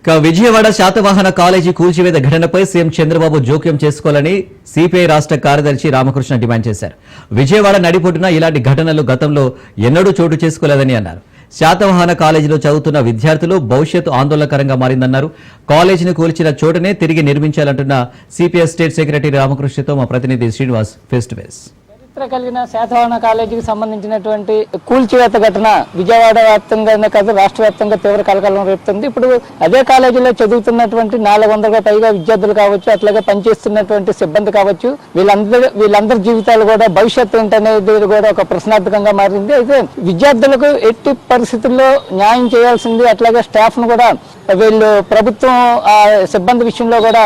Vijayawada Satavahana college కూల్చివేత ఘటనపై CM Chandrababu జోక్యం చేసుకోవాలని సిపిఐ రాష్ట్ర కార్యదర్శి రామకృష్ణ డిమాండ్ చేశారు. విజయవాడ నడిపొట్టున ఇలాంటి ఘటనలు గతంలో ఎన్నడూ చోటు చేసుకోలేదని అన్నారు. శాతవాహన కాలేజీలో చదువుతున్న విద్యార్థులు భవిష్యత్తు ఆందోళనకరంగా మారిందన్నారు. కాలేజీని కూల్చిన చోటనే తిరిగి నిర్మించాలంటున్న సిపిఐ స్టేట్ సెక్రటరీ రామకృష్ణతో మా ప్రతినిధి శ్రీనివాస్ ఫేస్ టు ఫేస్. చరిత్ర కలిగిన శాతవాహన కాలేజీకి సంబంధించినటువంటి కూల్చివేత ఘటన విజయవాడ వ్యాప్తంగానే కాదు రాష్ట్ర వ్యాప్తంగా తీవ్ర కలకలం రేపుతుంది. ఇప్పుడు అదే కాలేజీలో చదువుతున్నటువంటి 400కు పైగా విద్యార్థులు కావచ్చు, అట్లాగే పనిచేస్తున్నటువంటి సిబ్బంది కావచ్చు, వీళ్ళందరి జీవితాలు కూడా భవిష్యత్తు ఏంటనేది కూడా ఒక ప్రశ్నార్థకంగా మారింది. అయితే విద్యార్థులకు ఎట్టి పరిస్థితుల్లో న్యాయం చేయాల్సింది, అట్లాగే స్టాఫ్ ను కూడా వీళ్ళు ప్రభుత్వం సిబ్బంది విషయంలో కూడా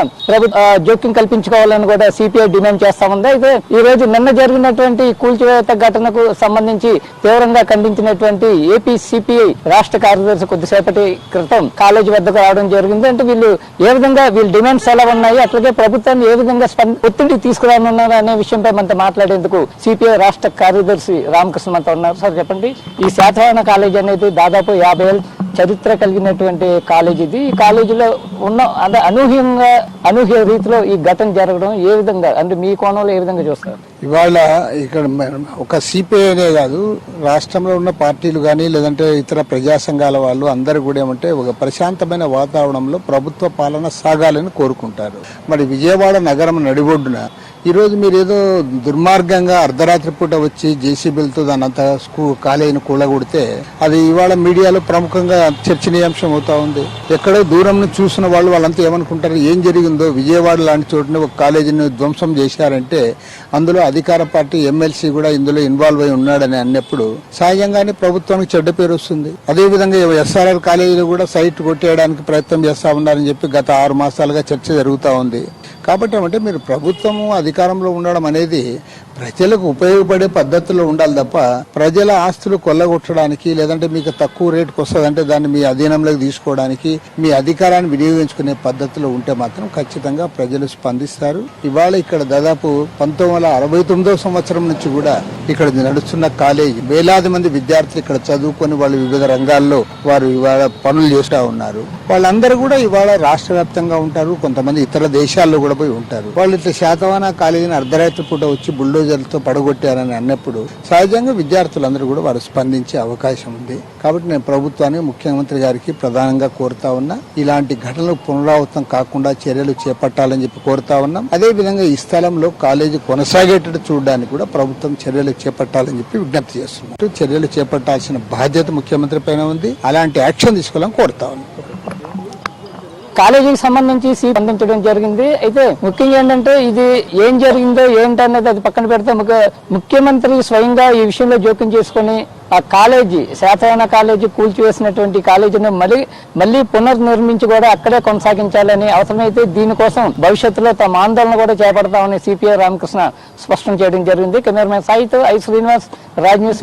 జోక్యం కల్పించుకోవాలని కూడా సిపిఐ డిమాండ్ చేస్తా ఉంది. అయితే ఈ రోజు నిన్న జరిగినటువంటి కూల్చివేత ఘటనకు సంబంధించి తీవ్రంగా ఖండించినటువంటి ఏపీ సిపిఐ రాష్ట్ర కార్యదర్శి కొద్దిసేపటి క్రితం కాలేజీ వద్దకు రావడం జరిగింది. అంటే వీళ్ళు ఏ విధంగా వీళ్ళ డిమాండ్స్ ఎలా ఉన్నాయి, అట్లాగే ప్రభుత్వాన్ని ఏ విధంగా ఒత్తిడి తీసుకురానున్నారు అనే విషయంపై మనతో మాట్లాడేందుకు సిపిఐ రాష్ట్ర కార్యదర్శి రామకృష్ణ మనతో ఉన్నారు. సార్ చెప్పండి, ఈ శాతవాహన కాలేజీ అనేది దాదాపు 50 ఏళ్ళ చరిత్ర కలిగినటువంటి కాలేజీ ఇది. ఈ కాలేజీలో ఉన్న అంటే అనూహ్య రీతిలో ఈ ఘటన జరగడం ఏ విధంగా, అంటే మీ కోణంలో ఏ విధంగా చూస్తారు? ఇవాళ ఇక్కడ ఒక సిపిఐనే కాదు, రాష్ట్రంలో ఉన్న పార్టీలు కానీ లేదంటే ఇతర ప్రజా సంఘాల వాళ్ళు అందరూ కూడా ఏమంటే ఒక ప్రశాంతమైన వాతావరణంలో ప్రభుత్వ పాలన సాగాలని కోరుకుంటారు. మరి విజయవాడ నగరం నడిబొడ్డున ఈరోజు మీరు ఏదో దుర్మార్గంగా అర్ధరాత్రి పూట వచ్చి జేసీబీలతో దాని అంతా కాలేజీని కూలగొడితే అది ఇవాళ మీడియాలో ప్రముఖంగా చర్చనీయాంశం అవుతా ఉంది. ఎక్కడో దూరం నుంచి చూసిన వాళ్ళంతా ఏమనుకుంటారు, ఏం జరిగిందో విజయవాడ లాంటి చోటుని ఒక కాలేజీని ధ్వంసం చేశారంటే అందులో అధికార పార్టీ ఎమ్మెల్సీ కూడా ఇందులో ఇన్వాల్వ్ అయి ఉన్నాడని అన్నప్పుడు సహజంగానే ప్రభుత్వానికి చెడ్డ పేరు వస్తుంది. అదేవిధంగా ఎస్ఆర్ఆర్ కాలేజీలో కూడా సైట్ కొట్టేయడానికి ప్రయత్నం చేస్తా ఉన్నారని చెప్పి గత 6 మాసాలుగా చర్చ జరుగుతూ ఉంది. కాబట్టి ఏమంటే మీరు ప్రభుత్వము అధికారంలో ఉండడం అనేది ప్రజలకు ఉపయోగపడే పద్ధతిలో ఉండాలి తప్ప ప్రజల ఆస్తులు కొల్లగొట్టడానికి లేదంటే మీకు తక్కువ రేటుకు వస్తుందంటే దాన్ని మీ అధీనంలోకి తీసుకోవడానికి మీ అధికారాన్ని వినియోగించుకునే పద్ధతిలో ఉంటే మాత్రం ఖచ్చితంగా ప్రజలు స్పందిస్తారు. ఇవాళ ఇక్కడ దాదాపు 1969వ సంవత్సరం నుంచి కూడా ఇక్కడ నడుస్తున్న కాలేజీ వేలాది మంది విద్యార్థులు ఇక్కడ చదువుకొని వాళ్ళు వివిధ రంగాల్లో వారు ఇవాళ పనులు చేస్తూ ఉన్నారు. వాళ్ళందరూ కూడా ఇవాళ రాష్ట్ర వ్యాప్తంగా ఉంటారు, కొంతమంది ఇతర దేశాల్లో కూడా పోయి ఉంటారు. వాళ్ళు ఇట్లా శాతవాహన కాలేజీని అర్ధరాత్రి పూట వచ్చి బుల్డోజర్లతో పడగొట్టారని అన్నప్పుడు సహజంగా విద్యార్థులందరూ కూడా వారు స్పందించే అవకాశం ఉంది. కాబట్టి నేను ప్రభుత్వాన్ని, ముఖ్యమంత్రి గారికి ప్రధానంగా కోరుతా ఉన్నా, ఇలాంటి ఘటనలు పునరావృతం కాకుండా చర్యలు చేపట్టాలని చెప్పి కోరుతా ఉన్నాం. అదే విధంగా ఈ స్థలంలో కాలేజీ కొనసాగేటట్టు చూడడానికి కూడా ప్రభుత్వం చర్యలు చేపట్టాలని చెప్పి విజ్ఞప్తి చేస్తున్నాం. చర్యలు చేపట్టాల్సిన బాధ్యత ముఖ్యమంత్రి పైన ఉంది. అలాంటి యాక్షన్ తీసుకోవాలని కోరుతా ఉన్నాం. కాలేజీకి సంబంధించి స్పందించడం జరిగింది. అయితే ముఖ్యంగా ఏంటంటే ఇది ఏం జరిగిందో ఏంటనేది అది పక్కన పెడితే ముఖ్యమంత్రి స్వయంగా ఈ విషయంలో జోక్యం చేసుకుని ఆ కాలేజీ, శాతవాహన కాలేజీ కూల్చివేసినటువంటి కాలేజీని మళ్ళీ పునర్నిర్మించి కూడా అక్కడే కొనసాగించాలని, అవసరమైతే దీనికోసం భవిష్యత్తులో తమ ఆందోళన కూడా చేపడతామని సిపిఐ రామకృష్ణ స్పష్టం చేయడం జరిగింది. కెమెరామెన్ సాయితో ఐ శ్రీనివాస్, రాజ్ న్యూస్.